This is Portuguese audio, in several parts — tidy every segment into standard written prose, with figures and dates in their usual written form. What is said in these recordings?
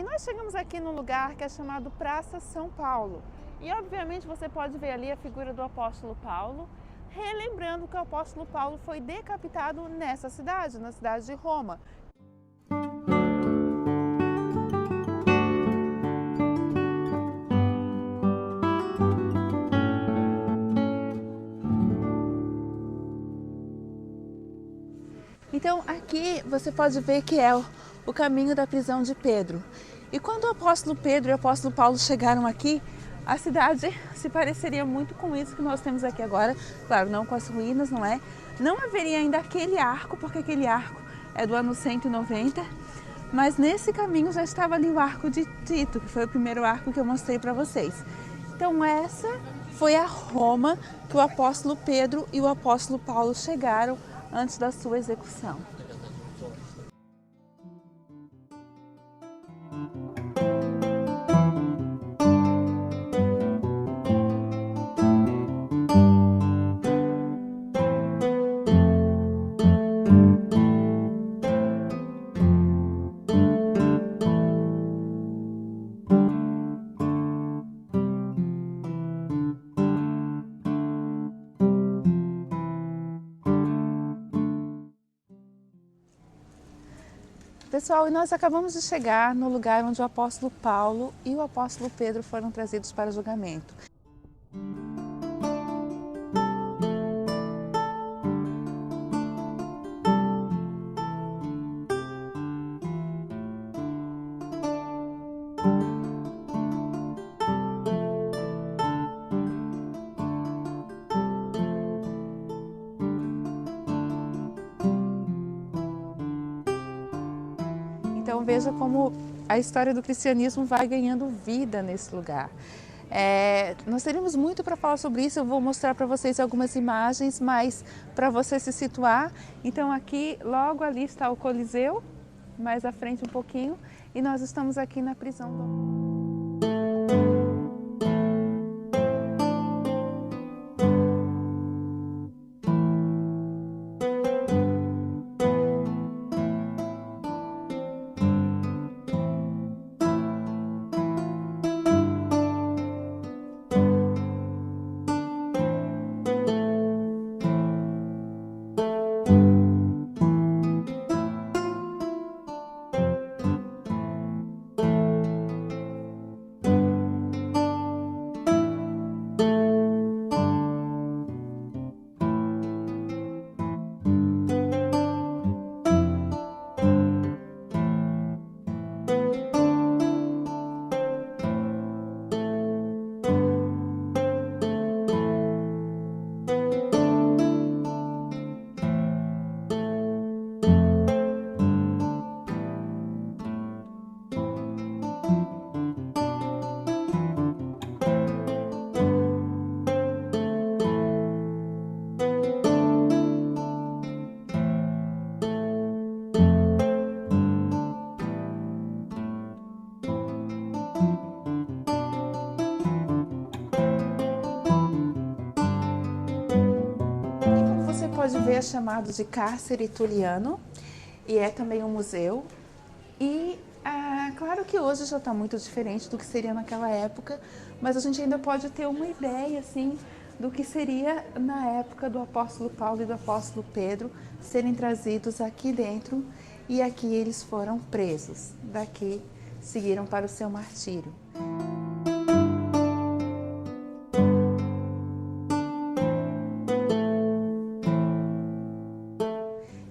E nós chegamos aqui num lugar que é chamado Praça São Paulo. E obviamente você pode ver ali a figura do apóstolo Paulo, relembrando que o apóstolo Paulo foi decapitado nessa cidade, na cidade de Roma. Então aqui você pode ver que é o caminho da prisão de Pedro. E quando o apóstolo Pedro e o apóstolo Paulo chegaram aqui, a cidade se pareceria muito com isso que nós temos aqui agora. Claro, não com as ruínas, não é? Não haveria ainda aquele arco, porque aquele arco é do ano 190. Mas nesse caminho já estava ali o arco de Tito, que foi o primeiro arco que eu mostrei para vocês. Então essa foi a Roma que o apóstolo Pedro e o apóstolo Paulo chegaram antes da sua execução. Pessoal, e nós acabamos de chegar no lugar onde o apóstolo Paulo e o apóstolo Pedro foram trazidos para julgamento. Então veja como a história do cristianismo vai ganhando vida nesse lugar. Nós teríamos muito para falar sobre isso, eu vou mostrar para vocês algumas imagens, mas para você se situar, então aqui logo ali está o Coliseu, mais à frente um pouquinho, e nós estamos aqui na prisão do... Você pode ver, é chamado de cárcere Tulliano e é também um museu. E claro que hoje já está muito diferente do que seria naquela época, mas a gente ainda pode ter uma ideia assim do que seria na época do apóstolo Paulo e do apóstolo Pedro serem trazidos aqui dentro, e aqui eles foram presos. Daqui seguiram para o seu martírio.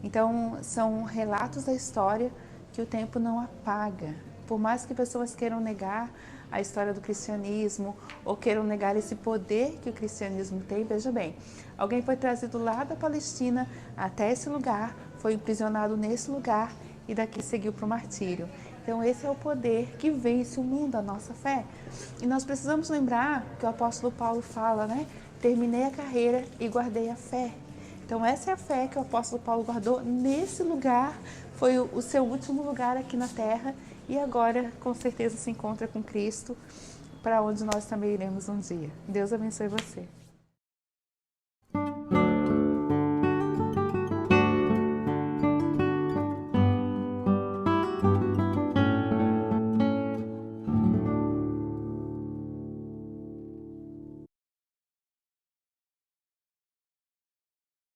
Então, são relatos da história que o tempo não apaga. Por mais que pessoas queiram negar a história do cristianismo ou queiram negar esse poder que o cristianismo tem, veja bem, alguém foi trazido lá da Palestina até esse lugar, foi aprisionado nesse lugar e daqui seguiu para o martírio. Então, esse é o poder que vence o mundo, a nossa fé. E nós precisamos lembrar que o apóstolo Paulo fala, né? Terminei a carreira e guardei a fé. Então essa é a fé que o apóstolo Paulo guardou nesse lugar, foi o seu último lugar aqui na terra, e agora com certeza se encontra com Cristo, para onde nós também iremos um dia. Deus abençoe você.